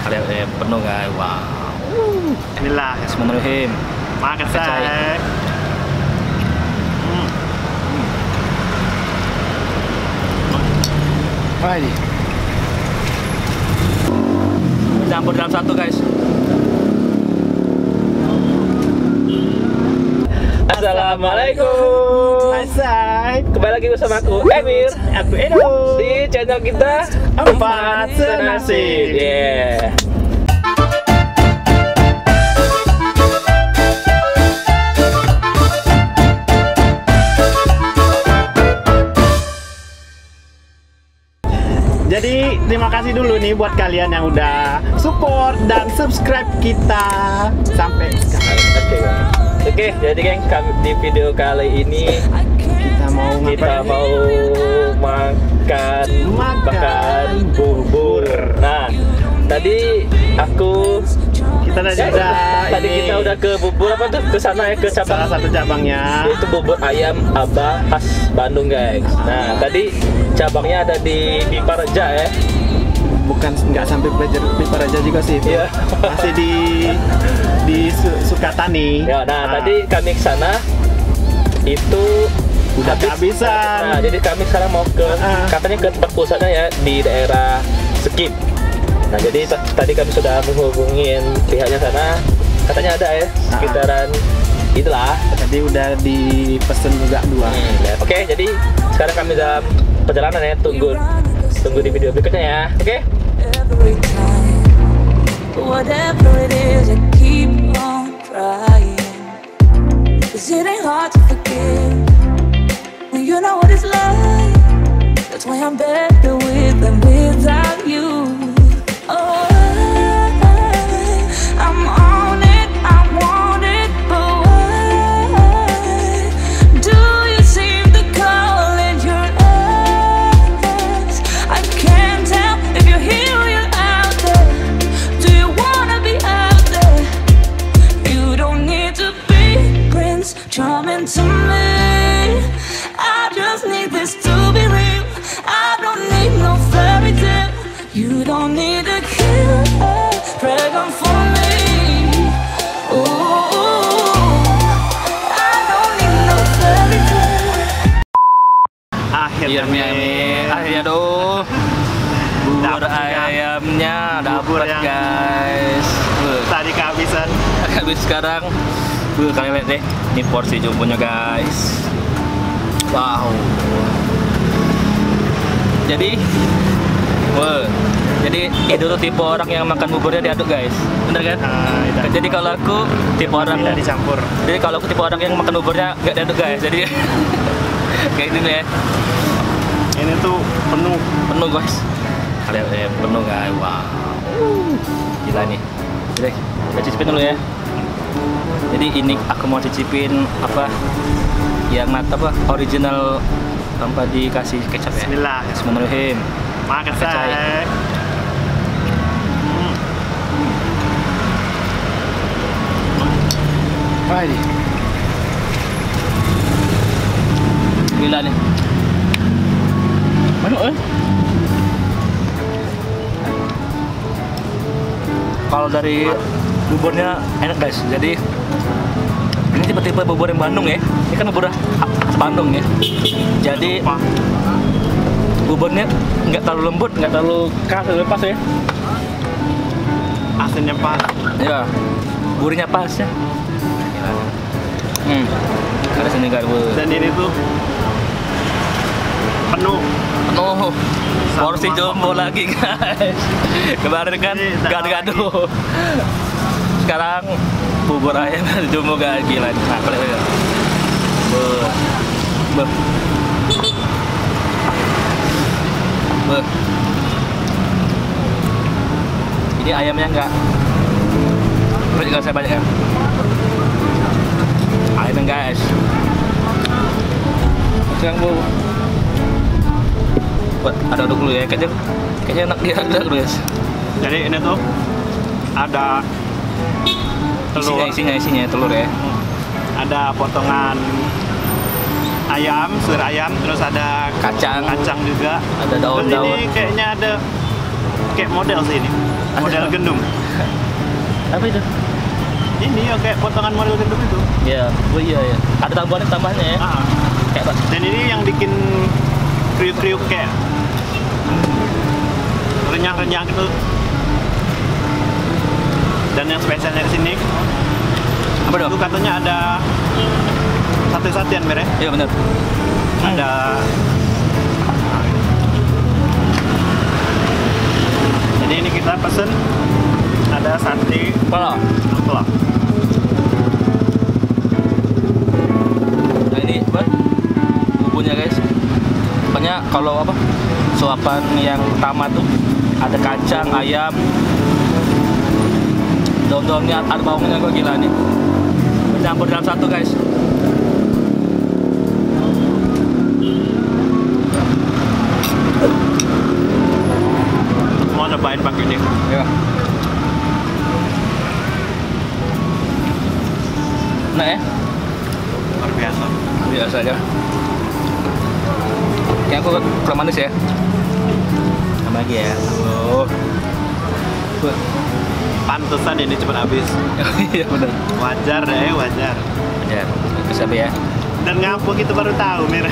Kalian penuh guys. Wow. Bismillah. Bismillahirrahmanirrahim. Makan saya. Wah ini. Campur dalam satu guys. Assalamualaikum. Asai. Kembali lagi bersama aku Emir. Aku Edo. Di channel kita Empat Senasib. Yeah. Jadi terima kasih dulu nih buat kalian yang udah support dan subscribe kita sampai sekarang. Oke, jadi geng, di video kali ini Kita mau makan bubur. Nah, tadi Kita tadi kita udah ke bubur apa tuh? Ke sana ya, ke salah cabang. satu cabangnya. Itu bubur ayam Abah khas Bandung guys. Nah, tadi cabangnya ada di Pipareja ya. Bukan, nggak sampai Pipareja juga sih. Iya. Masih di Sukatani. Ya, nah tadi kami ke sana itu Udah kehabisan. Nah, jadi kami sekarang mau ke katanya ke tempat pusatnya ya di daerah Skip. Nah, jadi tadi kami sudah menghubungin pihaknya sana. Katanya ada ya sekitaran itulah. Tadi udah dipesen juga dua. Ya. Oke, jadi sekarang kami dalam perjalanan ya. Tunggu di video berikutnya ya. Oke? Every time, but whatever it is, I keep on trying. 'Cause it ain't hard to forgive when you know what it's like. That's why I'm better with than without you. Oh, I'm on it, I want it, but why do you seem to call it your eyes? I can't tell if you're here or you're out there. Do you wanna be out there? You don't need to be Prince Charming to me. I just need this to be real. I don't need no fairy tale. You don't need to kill a dragon for me. Ooh, I don't need no fairy tale. Akhirnya Akhirnya tuh bubur Dapet, kan? ayamnya Bubur dapat yang- guys. tadi kehabisan. Habis sekarang, kalian lihat deh, ini porsi jumbonya guys. Wow. Jadi Edo tuh tipe orang yang makan buburnya diaduk guys, bener kan? Jadi kalau aku tipe orang Tidak dicampur. Jadi kalau aku tipe orang yang makan buburnya nggak diaduk guys. Jadi kayak gini ya. Ini tuh penuh. Penuh guys. Kalian penuh guys. Wow. Gila nih. Jadi kita cicipin dulu ya. Jadi ini aku mau cicipin apa yang original tanpa dikasih kecap ya. Bismillah. Bismillahirrahmanirrahim. Makan Kecai. saya. Wah ini. Gila nih. Mana Kalau dari buburnya enak guys. Jadi ini tipe-tipe bubur yang Bandung ya. Ini kan bubur khas Bandung ya. Jadi buburnya nggak terlalu lembut, nggak terlalu keras, pas ya. Asinnya pas. Ya, gurihnya pas ya. Ada sini guys. Dan ini tuh penuh. Penuh. Porsi jumbo lagi guys. Kemarin kan gado-gado. Sekarang bubur ayam jumbo guys, gila. Nah, boleh. Ini ayamnya enggak saya banyak ya. Ayamnya guys. Sekarang ada dulu ya, kayaknya enak dia ada dulu guys. Jadi ini tuh ada telur. Isinya telur ya. Ada potongan ayam, suir ayam, terus ada Kacang juga. Ada daun-daun. Terus ini kayaknya ada kayak model sih ini. model gendum. Apa itu? Ini yang kayak potongan model gendum itu. Ya, oh iya ya. Ada tambahannya ya. Ah. Kayak apa? Dan ini yang bikin kriuk-kriuk kayak renyah-renyah gitu. Dan yang spesialnya di sini, Apa dong? itu katanya ada sate-satean mere. Iya benar. Ada jadi ini kita pesen ada sate Pala. apa? Nah ini buat bumbunya guys. Pokoknya kalau apa suapan yang pertama tuh ada kacang, ayam, daun-daunnya, ada bawangnya kok gila nih. Bercampur dalam satu guys. Mau cobain pakai ini. Ya. Nah ya, Luar biasa. biasa aja. Kayak aku kurang manis ya. Tambah lagi ya. Oh. Pantesan ini cepat habis. Iya benar. Wajar deh, wajar. Aja. Itu siapa ya? Dan ngapu kita baru tahu, Mir.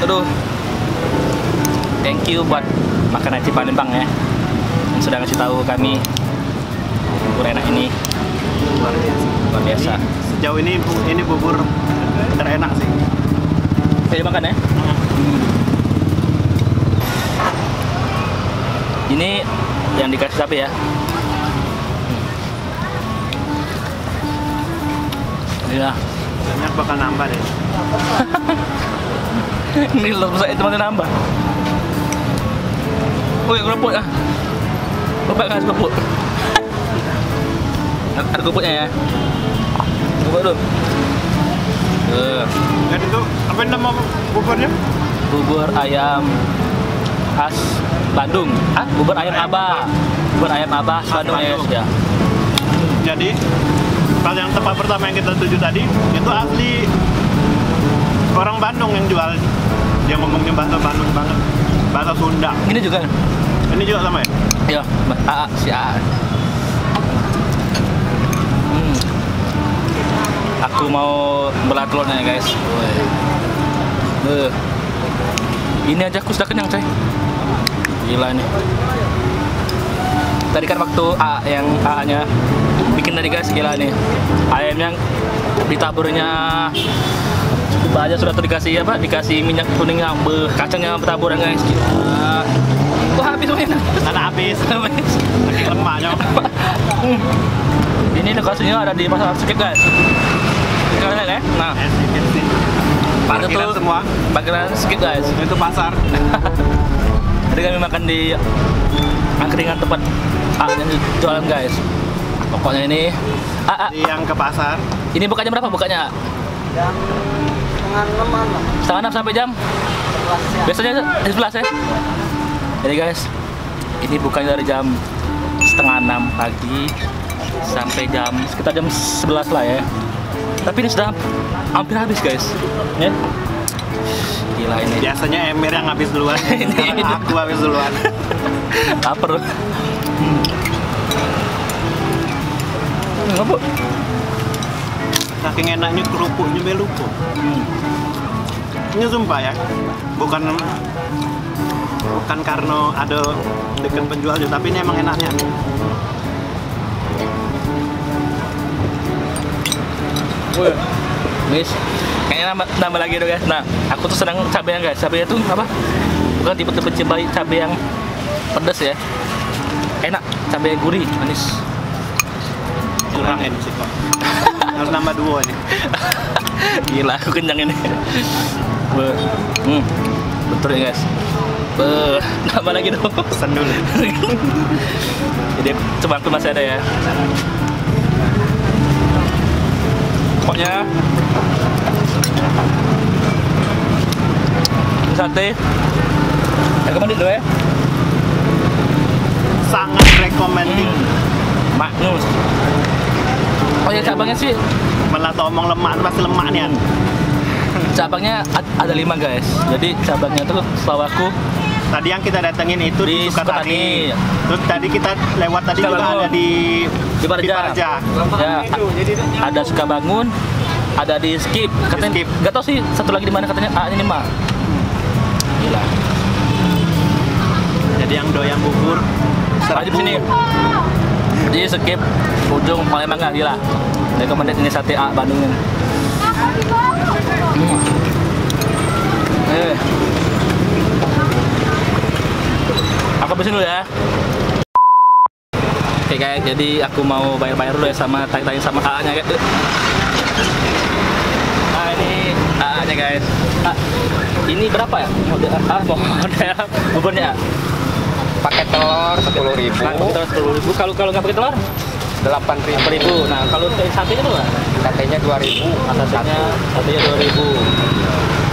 Aduh. Thank you buat makanan di Palembang ya. Yang sudah ngasih tahu kami bubur enak ini. Luar biasa. Luar biasa. Sejauh ini bubur terenak sih. Saya makan ya. Ini yang dikasih sapi ya. Iya. Banyak bakal nambah deh. Ini lo besar itu masih nambah. Woi, kerupuk ah. Lupa kasih kerupuk. Ada kerupuknya ya. Kerupuk dulu. Dan itu apa nama buburnya? Bubur ayam khas Bandung. Ah, bubur ayam Abah. Bubur ayam Abah khas Khas Bandung ya. Bandung. Ya. Jadi pas yang tempat pertama yang kita tuju tadi itu asli orang Bandung yang jual. Dia ngomongnya bahasa Bandung banget, bahasa Sunda. Ini juga. Ini juga sama ya? Ya, AA si AA. Aku mau belah telurnya ya guys. Ini aja aku sudah kenyang coy. Gila nih. Tadi kan waktu yang AA-nya bikin tadi guys, gila nih. Ayamnya ditaburnya banyak sudah tuh dikasih apa? Dikasih minyak kuningnya, kacangnya bertaburan guys. Gila. Wah habis semuanya. Ada habis. Saking lemaknya. Ini lokasinya ada di pasar Sukit guys. Kalian lihat ya? Nah, Parkiran tuh semua. parkiran Sukit guys. Itu pasar. Tadi kami makan di angkringan tempat yang jualan guys. Pokoknya ini Di yang ke pasar. ini bukanya berapa bukanya? Jam setengah 6 sampai jam? 11 Biasanya di 11 ya? Jadi guys, ini bukanya dari jam setengah 6 pagi sampai jam sekitar jam 11 lah ya. Tapi ini sudah hampir habis guys. Ya. Gila ini. Biasanya Emir yang habis duluan. Sekarang aku habis duluan. Lapar. Apa? Saking enaknya kerupuknya belupo. Ini sumpah ya, bukan karena ada dekat penjual juga, tapi ini emang enaknya. Wih, guys, kayaknya nambah lagi dong guys. Nah, aku tuh senang cabenya guys. Cabenya tuh apa? Bukan tipe-tipe cabai yang pedas ya. Enak, cabai gurih, manis. Kurang ini sih kok. Harus nambah 2 nih. Gila, aku kenyang ini. Betul ya guys. Nambah lagi dong. Pesen dulu. Jadi coba aku masih ada ya. Pokoknya ini sate. Rekomendasi dulu ya. Sangat recommending. Magnus. Oh ya cabangnya sih. Malah omong lemak pasti lemak nih kan. Cabangnya ada 5 guys. Jadi cabangnya tuh setahu aku Tadi yang kita datengin itu di Sukatani. Terus tadi kita lewat tadi juga Sukabangun. ada di Parja. Parja. Ya, ada Sukabangun, ada di Skip. Katanya Skip. nggak tahu sih satu lagi di mana katanya. Ah, ini mah. Gila. Jadi yang doyan bubur Wajib sini. Di Skip ujung Palembang nggak gila. Rekomendasi ini sate A Bandungin. Aku habisin dulu ya. Oke guys, jadi aku mau bayar-bayar dulu ya sama tanya-tanya sama AA-nya guys. Nah ini AA-nya guys. Ini berapa ya? Model buburnya. Pakai telur 10.000. Nah, kita 10.000. Kalau nggak pakai telur 8.000. Nah, kalau untuk satenya berapa? Satenya 2.000. Satenya 2.000.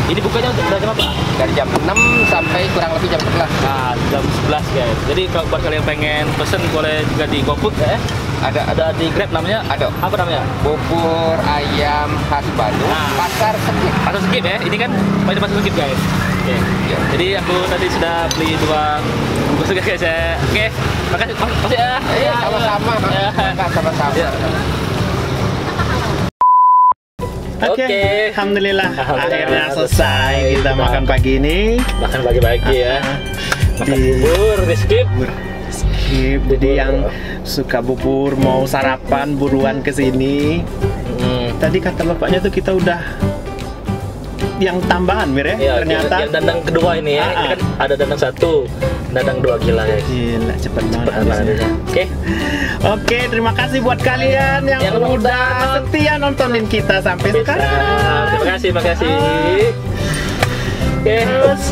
Ini bukanya udah jam apa? Dari jam 6 sampai kurang lebih jam 11. Nah, jam 11 guys. Jadi kalau buat kalian pengen pesen boleh juga di GoFood ya. Ada di Grab namanya. Ada. Apa namanya? Bubur ayam khas Bandung, Nah. Pasar Sekip. Pasar Sekip ya. Ini kan pasar Sekip guys. Oke. Ya. Jadi aku tadi sudah beli 2 bungkus guys ya. Oke. Makasih ya. Iya, sama-sama. Ya. Enggak, sama-sama. Ya. Oke. Alhamdulillah. Alhamdulillah. Akhirnya selesai kita makan pagi ini. Makan pagi-pagi ya. Makan Di- bubur di Skip. Skip. Jadi yang suka bubur mau sarapan buruan ke sini. Tadi kata bapaknya tuh kita udah yang tambahan Mir ya, Ya, ternyata. yang dandang kedua ini ya. Ini kan ada dandang 1, dandang 2 gila guys. Gila, cepet banget Pertama habisnya. Oke. Oke, terima kasih buat kalian yang Yang udah udah setia nontonin kita sampai sekarang. Terima kasih. Oke. Terus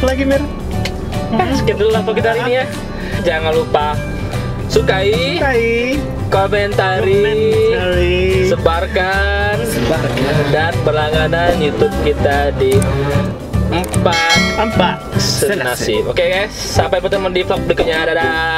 lagi Mir. Sekian dulu lah kita hari ini ya. Jangan lupa sukai, komentari, sebarkan, dan berlangganan YouTube kita di 4 4 senasib. Oke guys, sampai bertemu di vlog berikutnya. Dadah.